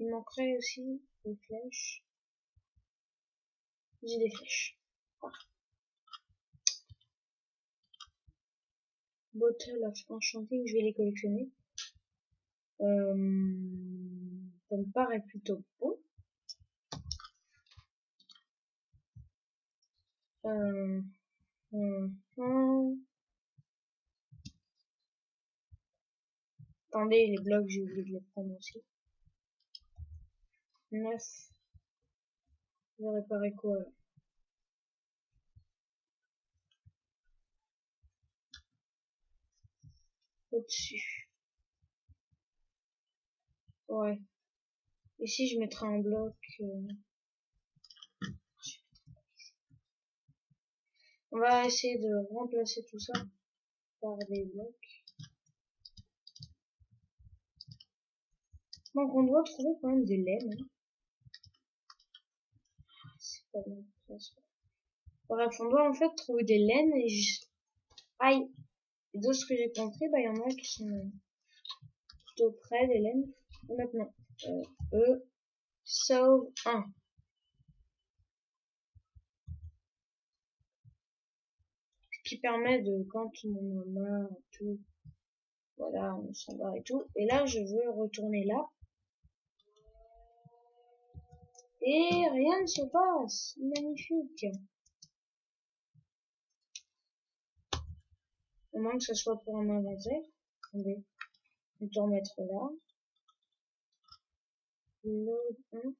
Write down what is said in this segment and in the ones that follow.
Il manquerait aussi des flèches. J'ai des flèches. Ah. Bottle of Enchanting, je vais les collectionner. Ça me paraît plutôt bon. Attendez, les blocs, j'ai oublié de les prendre aussi. 9. Je vais réparer quoi là? Au-dessus. Ouais. Ici, je mettrai un bloc. On va essayer de remplacer tout ça par des blocs. Donc, on doit trouver quand même des laines. Hein. C'est pas bien. Bref, on doit en fait trouver des laines et juste... Aïe! Et de ce que j'ai compris, bah, il y en a qui sont plutôt près des laines. Et maintenant, sauve 1. Ce qui permet de, quand on en a tout, voilà, on s'en va et tout. Et là, je veux retourner là. Et rien ne se passe. Magnifique. Au moins que ce soit pour un inventaire. Attendez. On peut remettre là. Load 1.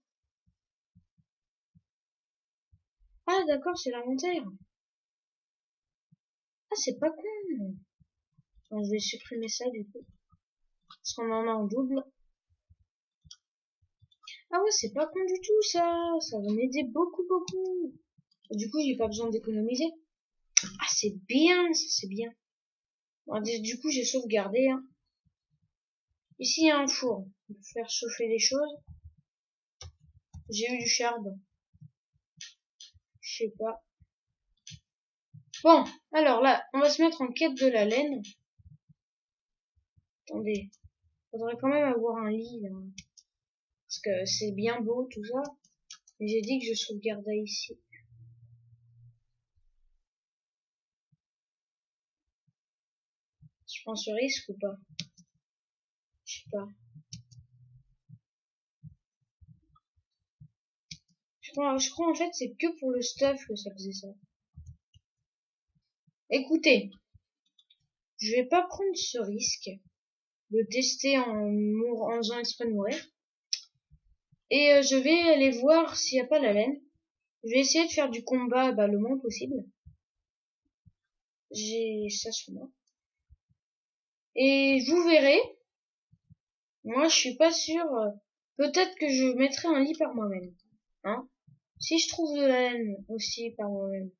Ah, d'accord, c'est l'inventaire. Ah, c'est pas con. Bon, je vais supprimer ça, du coup. Parce qu'on en a en double. Ah ouais, c'est pas con du tout, ça. Ça va m'aider beaucoup, beaucoup. Et du coup, j'ai pas besoin d'économiser. Ah, c'est bien, ça, c'est bien. Bon, du coup, j'ai sauvegardé, hein. Ici, il y a un four. On peut faire chauffer les choses. J'ai eu du charbon. Je sais pas. Bon, alors là, on va se mettre en quête de la laine. Attendez. Faudrait quand même avoir un lit, là. Parce que c'est bien beau, tout ça. Mais j'ai dit que je sauvegardais ici. Je prends ce risque ou pas? Je sais pas. Je crois en fait c'est que pour le stuff que ça faisait ça. Écoutez, je vais pas prendre ce risque de tester en faisant exprès de mourir. Et je vais aller voir s'il n'y a pas la laine. Je vais essayer de faire du combat le moins possible. J'ai ça sur moi. Et vous verrez, moi je suis pas sûr. Peut-être que je mettrai un lit par moi-même. Hein? Si je trouve de la laine aussi par moi-même.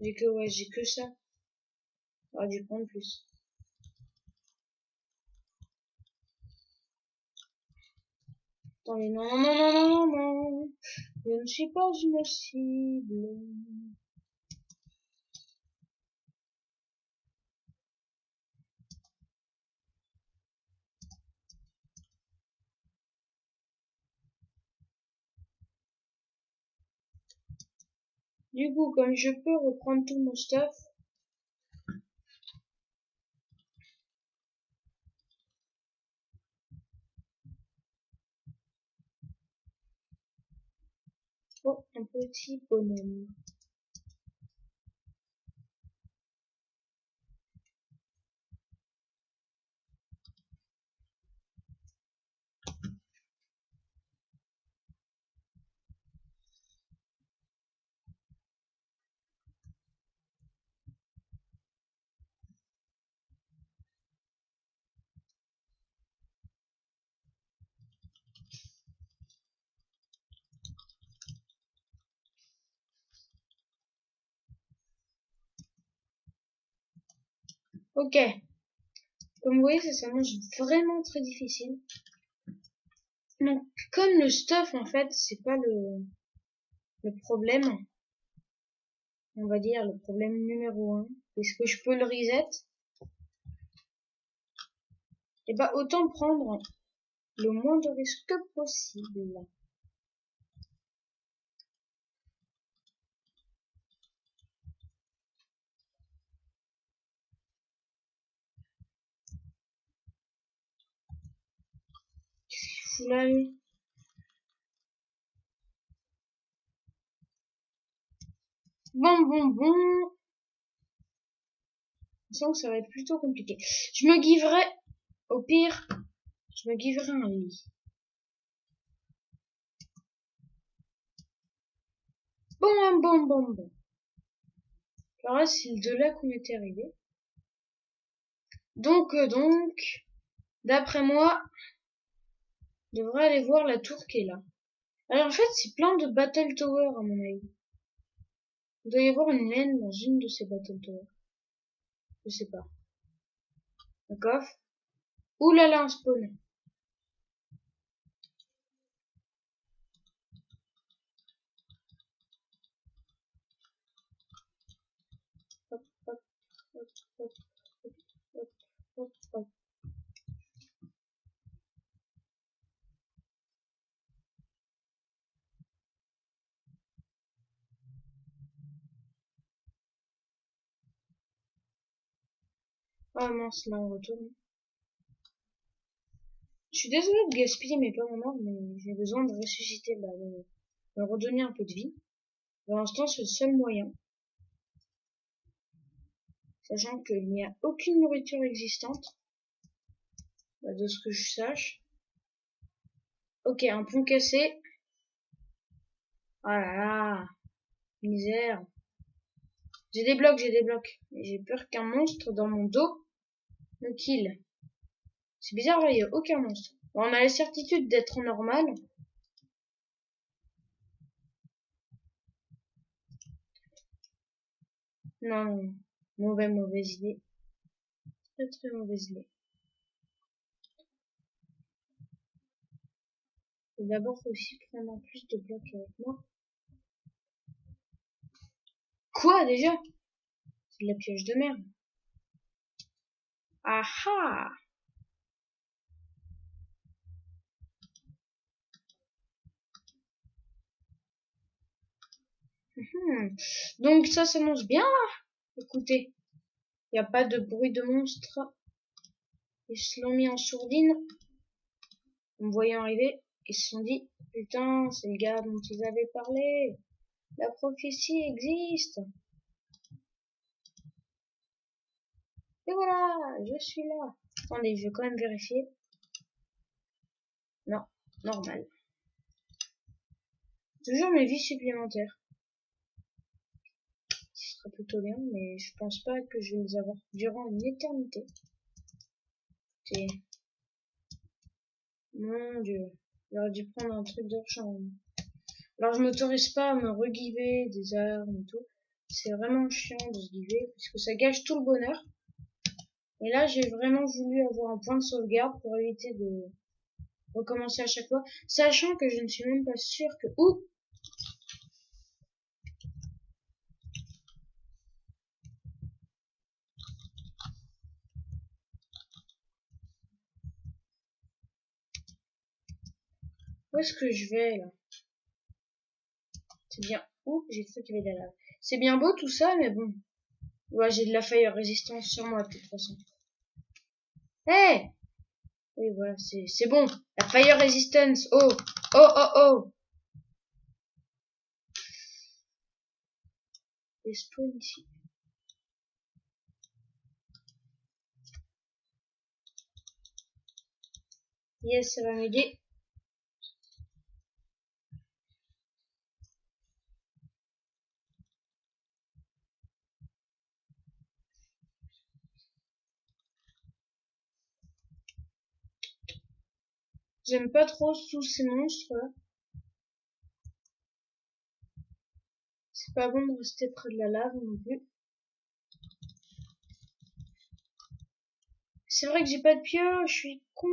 J'ai que ça. J'aurais dû prendre plus. Attendez, non, non, non, non, non, non. Je ne suis pas une cible. Du coup, comme je peux reprendre tout mon stuff, oh, un petit bonhomme. Ok. Comme vous voyez, ça s'annonce vraiment très difficile. Donc, comme le stuff, en fait, c'est pas le problème. on va dire, le problème numéro 1. Est-ce que je peux le reset? Et bah, autant prendre le moins de risques possible. Qu'est-ce qu'il fout là, lui? Bon. Je sens que ça va être plutôt compliqué. Je me giverai, au pire, je me giverai un lit. Bon. Alors là, c'est de là qu'on était arrivé. Donc, d'après moi, je devrais aller voir la tour qui est là. Alors en fait, c'est plein de Battle Tower à mon avis. Il doit y avoir une laine dans une de ces Battle Tower. Je sais pas. Un coffre. Ouh là là, un spawn. Hop, hop, hop, hop, hop, hop, hop. Ah mince, là on retourne. Je suis désolée de gaspiller mes pommes, mais j'ai besoin de ressusciter, de redonner un peu de vie. Pour l'instant, c'est le seul moyen. Sachant qu'il n'y a aucune nourriture existante. De ce que je sache. Ok, un pont cassé. Ah là là. Misère. J'ai des blocs. Et j'ai peur qu'un monstre dans mon dos me kill. C'est bizarre, là, il n'y a aucun monstre. Bon, on a la certitude d'être normal. Non, mauvaise idée. Très mauvaise idée. Et d'abord, faut aussi prendre plus de blocs avec moi. Quoi, déjà? C'est de la pioche de merde. Ah ah! Donc ça s'annonce bien là. Écoutez, il n'y a pas de bruit de monstre. Ils se l'ont mis en sourdine. En me voyant arriver, ils se sont dit, putain, c'est le gars dont ils avaient parlé. La prophétie existe. Et voilà, je suis là. Attendez, je vais quand même vérifier. Non, normal. Toujours mes vies supplémentaires. Ce sera plutôt bien, mais je pense pas que je vais les avoir durant une éternité. C'est... Mon dieu. J'aurais dû prendre un truc d'urgence. Alors je m'autorise pas à me regiver des armes et tout. C'est vraiment chiant de se giver, puisque ça gâche tout le bonheur. Et là, j'ai vraiment voulu avoir un point de sauvegarde pour éviter de recommencer à chaque fois, sachant que je ne suis même pas sûre que... Ouh! Où est-ce que je vais, là? C'est bien... Ouh, j'ai cru qu'il y avait de la lave. C'est bien beau tout ça, mais bon. Ouais, j'ai de la fire résistance sur moi, de toute façon. Hé! Hey, oui, voilà, c'est bon. La fire resistance. Oh! Les spawns ici. Yes, ça va m'aider. J'aime pas trop tous ces monstres là. C'est pas bon de rester près de la lave non plus. C'est vrai que j'ai pas de pioche, je suis con.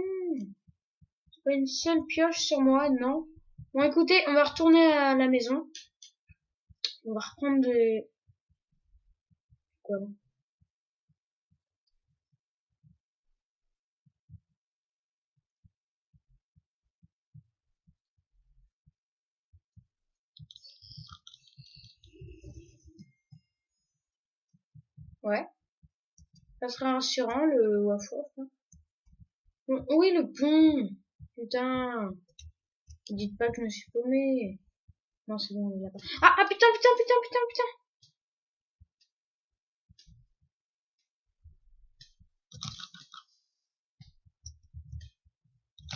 J'ai pas une seule pioche sur moi, non. Bon écoutez, on va retourner à la maison. On va reprendre Quoi? Ouais. Ça serait rassurant, le Wafo. Oui, le pont. Putain. Dites pas que je me suis paumé. Non, c'est bon, il l'a pas. Ah, putain, putain, putain, putain, putain.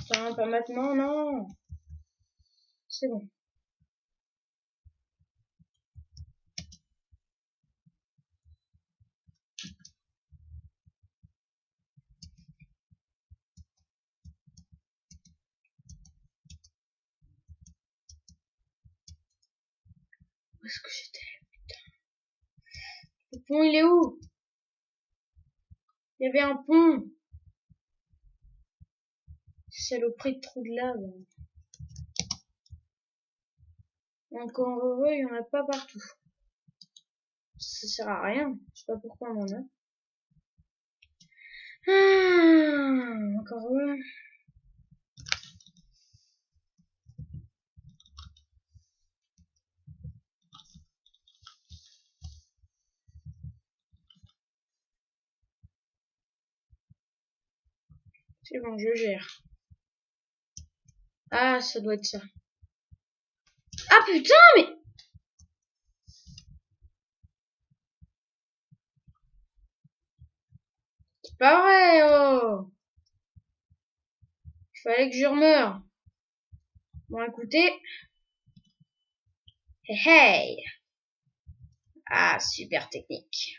Putain, pas maintenant, non. C'est bon. Où est-ce que j'étais? Putain. Le pont, il est où? Il y avait un pont. Saloperie de trou de lave. Encore heureux, il y en a pas partout. Ça sert à rien. Je sais pas pourquoi on en a. Encore heureux. C'est bon, je gère. Ah, ça doit être ça. Ah putain, mais... C'est pas vrai, oh. Il fallait que je meure. Bon, écoutez. Hey, hey. Ah, super technique.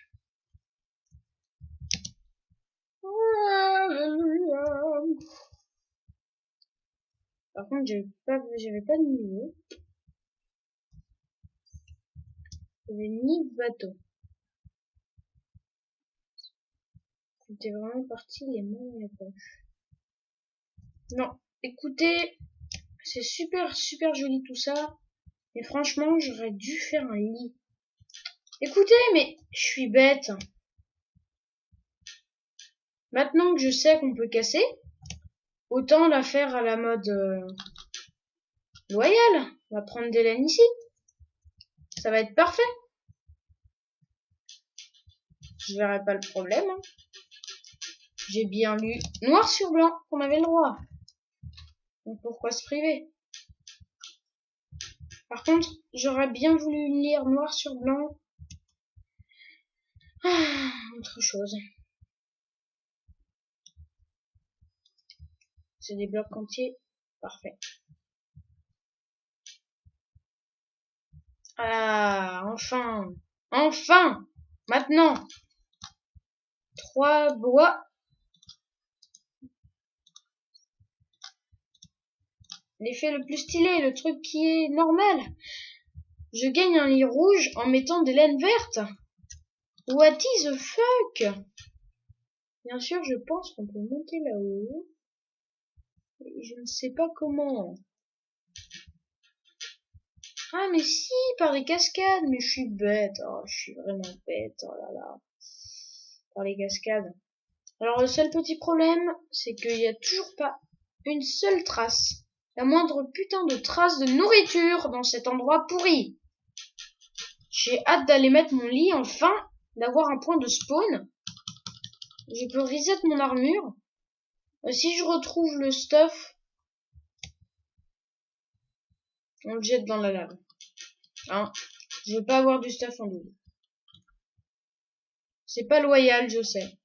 Par contre, j'avais pas de niveau. J'avais ni de bateau. J'étais vraiment parti les mains dans les poches. Non, écoutez, c'est super, super joli tout ça. Mais franchement, j'aurais dû faire un lit. Écoutez, mais je suis bête. Maintenant que je sais qu'on peut casser, autant la faire à la mode loyale. On va prendre des laines ici. Ça va être parfait. Je verrai pas le problème. Hein. J'ai bien lu noir sur blanc qu'on avait le droit. Donc pourquoi se priver? Par contre, j'aurais bien voulu lire noir sur blanc. Ah, autre chose. C'est des blocs entiers. Parfait. Ah, enfin. Enfin. Maintenant. 3 bois. L'effet le plus stylé, le truc qui est normal. Je gagne un lit rouge en mettant des laines vertes. What is the fuck? Bien sûr, je pense qu'on peut monter là-haut. Je ne sais pas comment. Ah, mais si, par les cascades. Mais je suis bête. Oh, je suis vraiment bête. Oh là là. Par les cascades. Alors, le seul petit problème, c'est qu'il n'y a toujours pas une seule trace. La moindre putain de trace de nourriture dans cet endroit pourri. J'ai hâte d'aller mettre mon lit, enfin, d'avoir un point de spawn. Je peux reset mon armure. Si je retrouve le stuff, on le jette dans la lave. Hein, je veux pas avoir du stuff en double. C'est pas loyal, je sais.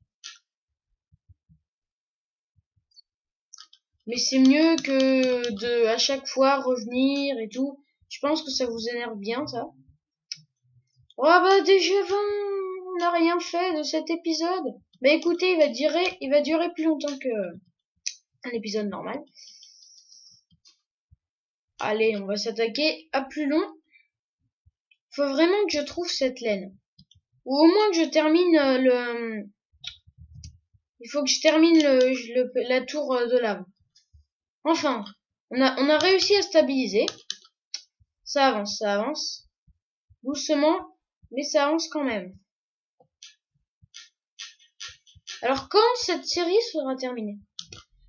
Mais c'est mieux que de à chaque fois revenir et tout. Je pense que ça vous énerve bien, ça. Oh bah déjà 20, on n'a rien fait de cet épisode. Bah écoutez, il va durer plus longtemps que un épisode normal. Allez, on va s'attaquer à plus long. Faut vraiment que je trouve cette laine. Ou au moins que je termine il faut que je termine la tour de lave. Enfin, on a réussi à stabiliser. Ça avance. Doucement, mais ça avance quand même. Alors quand cette série sera terminée?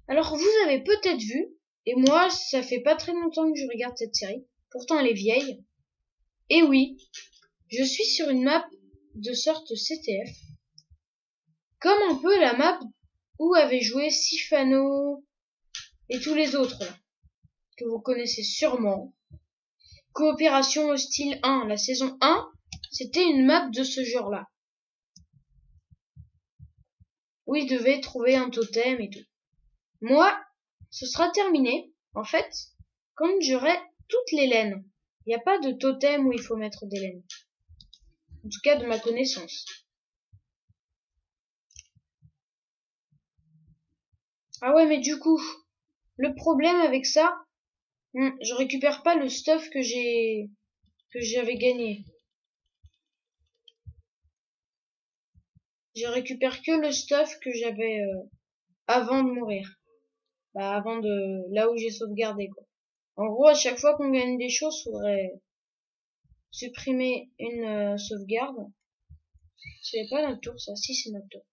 Alors vous avez peut-être vu, et moi ça fait pas très longtemps que je regarde cette série, pourtant elle est vieille. Et oui, je suis sur une map de sorte CTF, comme un peu la map où avaient joué Sifano et tous les autres là, que vous connaissez sûrement. Coopération Hostile 1, la saison 1, c'était une map de ce genre-là. Où ils devaient trouver un totem et tout. Moi, ce sera terminé, en fait, quand j'aurai toutes les laines. Il n'y a pas de totem où il faut mettre des laines. En tout cas, de ma connaissance. Ah ouais, mais du coup, le problème avec ça, je récupère pas le stuff que j'avais gagné. Je récupère que le stuff que j'avais avant de mourir. Bah, avant de là où j'ai sauvegardé quoi. En gros, à chaque fois qu'on gagne des choses, faudrait supprimer une sauvegarde. C'est pas notre tour, ça. Si, c'est notre tour.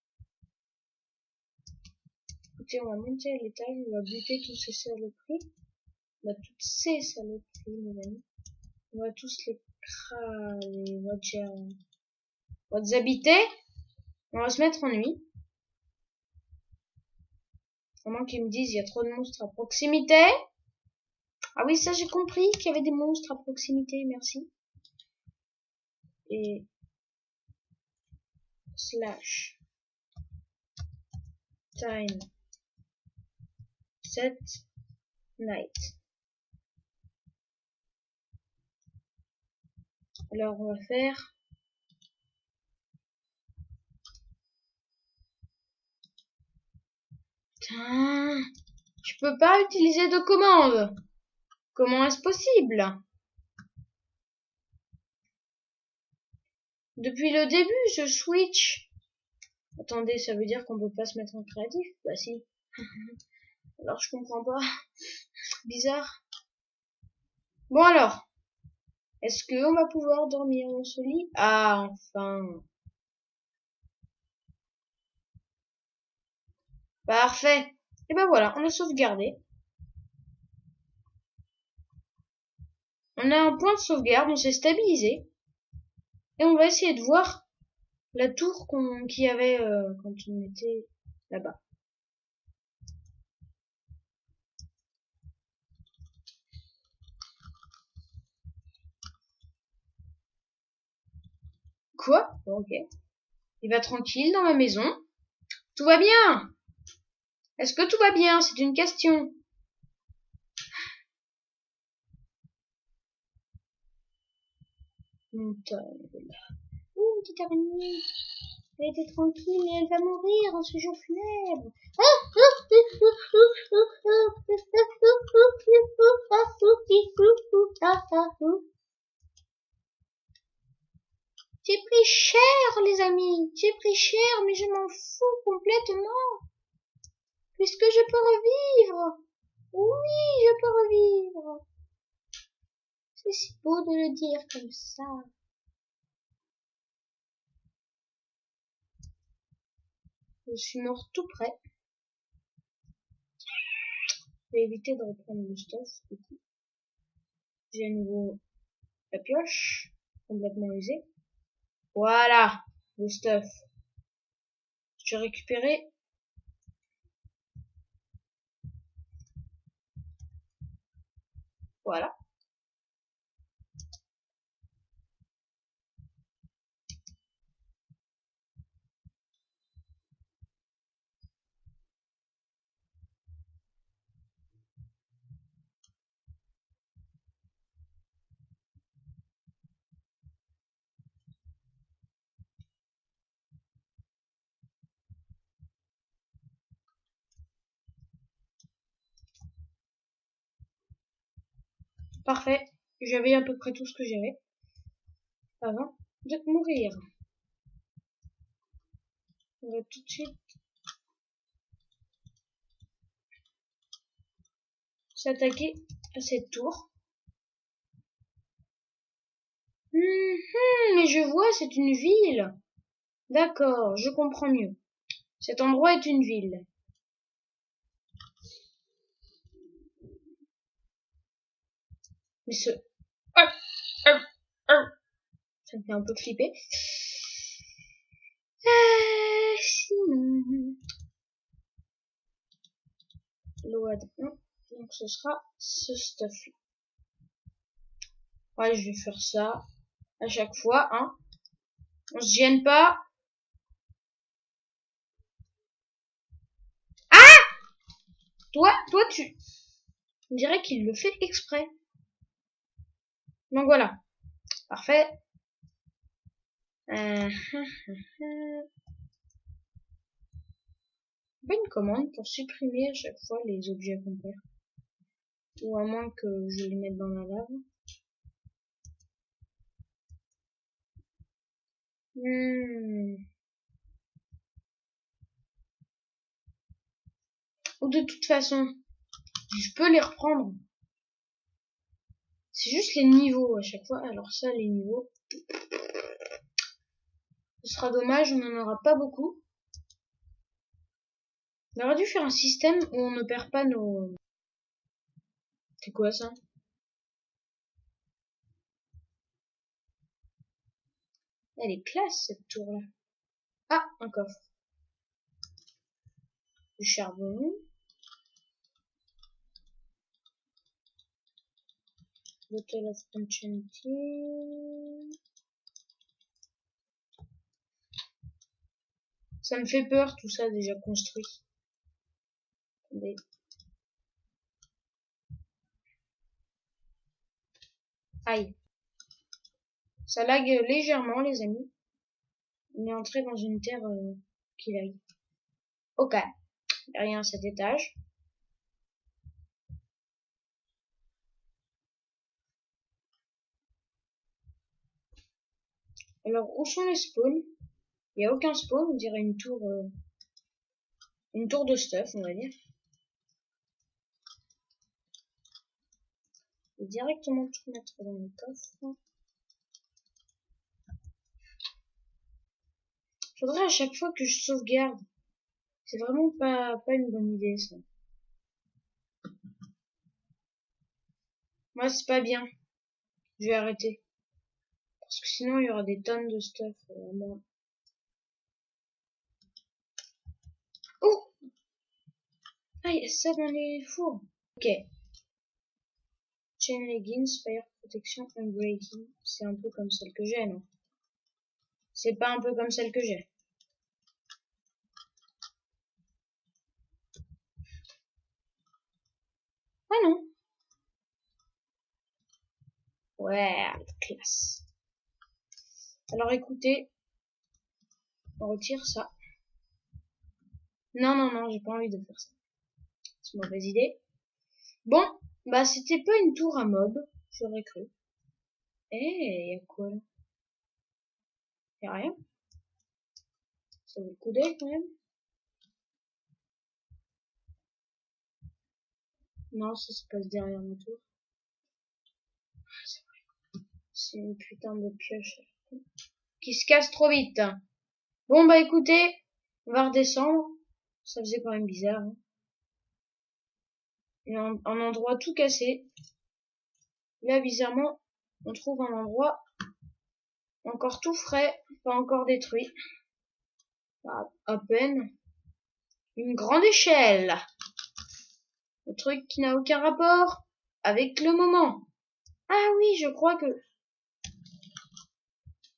Écoutez, on va monter à l'étage, on va buter tous ces saloperies. On va toutes ces saloperies, mes amis. On va tous les craler. On va déshabiter. On va se mettre en nuit. À moins qu'ils me disent, il y a trop de monstres à proximité. Ah oui, ça j'ai compris qu'il y avait des monstres à proximité, merci. Et slash time set night. Alors on va faire putain, je peux pas utiliser de commande. Comment est-ce possible? Depuis le début, je switch. Attendez, ça veut dire qu'on peut pas se mettre en créatif? Bah si. Alors je comprends pas. Bizarre. Bon alors, est-ce qu'on va pouvoir dormir dans ce lit? Ah, enfin. Parfait. Et ben voilà, on a sauvegardé. On a un point de sauvegarde, on s'est stabilisé. Et on va essayer de voir la tour qu'il y avait quand on était là-bas. Quoi? Ok. Il va tranquille dans ma maison. Tout va bien. Est-ce que tout va bien? C'est une question. Une petite araignée. Elle était tranquille et elle va mourir en ce jour funèbre. J'ai pris cher, les amis. J'ai pris cher, mais je m'en fous complètement. Puisque je peux revivre. Oui, je peux revivre. C'est si beau de le dire comme ça. Je suis mort tout près. Je vais éviter de reprendre le stuff. J'ai à nouveau la pioche, complètement usée. Voilà, le stuff. Je vais récupérer. Voilà. Parfait. J'avais à peu près tout ce que j'avais avant de mourir. On va tout de suite s'attaquer à cette tour. Mais je vois, c'est une ville. D'accord, je comprends mieux. Cet endroit est une ville. Mais ce... Ça me fait un peu flipper. Sinon... Load 1. Donc ce sera ce stuff. Ouais, je vais faire ça à chaque fois, hein. On se gêne pas. Ah! Toi, tu... On dirait qu'il le fait exprès. Donc voilà. Parfait. Pas une commande pour supprimer à chaque fois les objets qu'on perd. Ou à moins que je les mette dans la lave. Ou de toute façon, je peux les reprendre. C'est juste les niveaux à chaque fois. Alors ça, les niveaux. Ce sera dommage, on n'en aura pas beaucoup. On aurait dû faire un système où on ne perd pas nos... C'est quoi ça? Elle est classe cette tour là. Ah, un coffre. Du charbon. Bottle of enchanting. Ça me fait peur tout ça déjà construit. Attendez. Aïe. Ça lag légèrement les amis. On est entré dans une terre qui lag. Ok. Y'a rien à cet étage. Alors où sont les spawns? Il n'y a aucun spawn, on dirait une tour de stuff, on va dire. Je vais directement tout mettre dans le coffre. Faudrait à chaque fois que je sauvegarde. C'est vraiment pas une bonne idée ça. Moi c'est pas bien. Je vais arrêter. Parce que sinon il y aura des tonnes de stuff à moi. Oh! Ah, il y a ça dans les fours. Ok. Chain leggings, fire protection, unbreaking. C'est un peu comme celle que j'ai, non? C'est pas un peu comme celle que j'ai. Ah non. Ouais, classe. Alors écoutez, on retire ça. Non, j'ai pas envie de faire ça. C'est une mauvaise idée. Bon, bah c'était pas une tour à mob, j'aurais cru. Eh, y'a quoi là? Y'a rien? Ça vaut le coup d'œil quand même? Non, ça se passe derrière ma tour. C'est une putain de pioche qui se casse trop vite. Bon bah écoutez, on va redescendre. Ça faisait quand même bizarre. Hein. Et un endroit tout cassé. Là bizarrement, on trouve un endroit encore tout frais, pas encore détruit. À peine. Une grande échelle. Le truc qui n'a aucun rapport avec le moment. Ah oui, je crois que...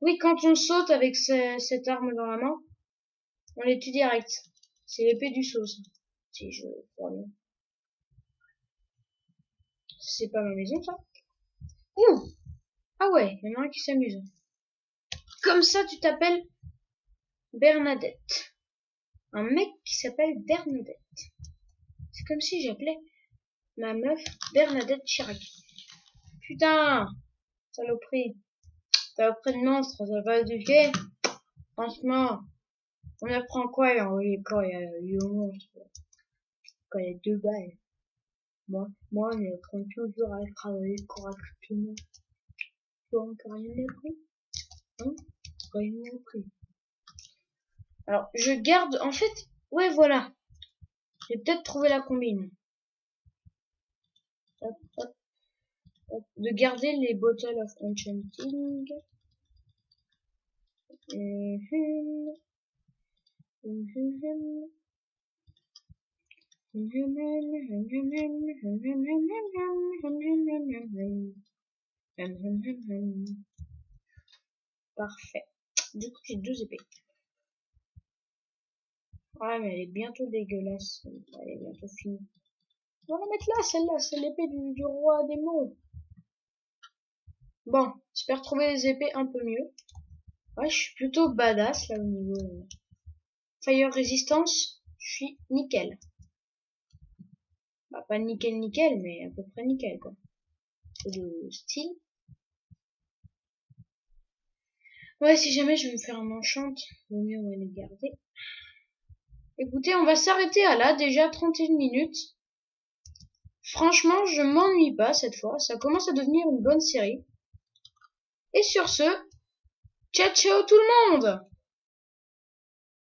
Oui, quand on saute avec cette arme dans la main, on les tue direct. C'est l'épée du saut, ça. Si je crois bien. C'est pas ma maison, ça. Ouh! Ah ouais, il y en a un qui s'amuse. Comme ça, tu t'appelles Bernadette. Un mec qui s'appelle Bernadette. C'est comme si j'appelais ma meuf Bernadette Chirac. Putain! Saloperie. Saloperie de monstre, ça va éduquer. Franchement, on apprend quoi quand il y a eu au monstre? Quand il y a deux balles. Moi, on apprend toujours à travailler correctement. Tu vois, encore rien appris? Hein? Rien appris. Alors, je garde... En fait, ouais, voilà. J'ai peut-être trouvé la combine. Hop, hop, hop. De garder les Bottles of Enchanting. Parfait. Du coup, j'ai 2 épées. Ouais, mais elle est bientôt dégueulasse. Elle est bientôt finie. On va la mettre là, celle-là. C'est l'épée du roi des mots. Bon, j'espère trouver les épées un peu mieux. Ouais, je suis plutôt badass, là, au niveau Fire Resistance. Je suis nickel. Bah, pas nickel, nickel, mais à peu près nickel, quoi. C'est de style. Ouais, si jamais je vais me faire un enchant, vaut mieux on va les garder. Écoutez, on va s'arrêter à là, déjà 31 minutes. Franchement, je m'ennuie pas cette fois. Ça commence à devenir une bonne série. Et sur ce, ciao ciao tout le monde!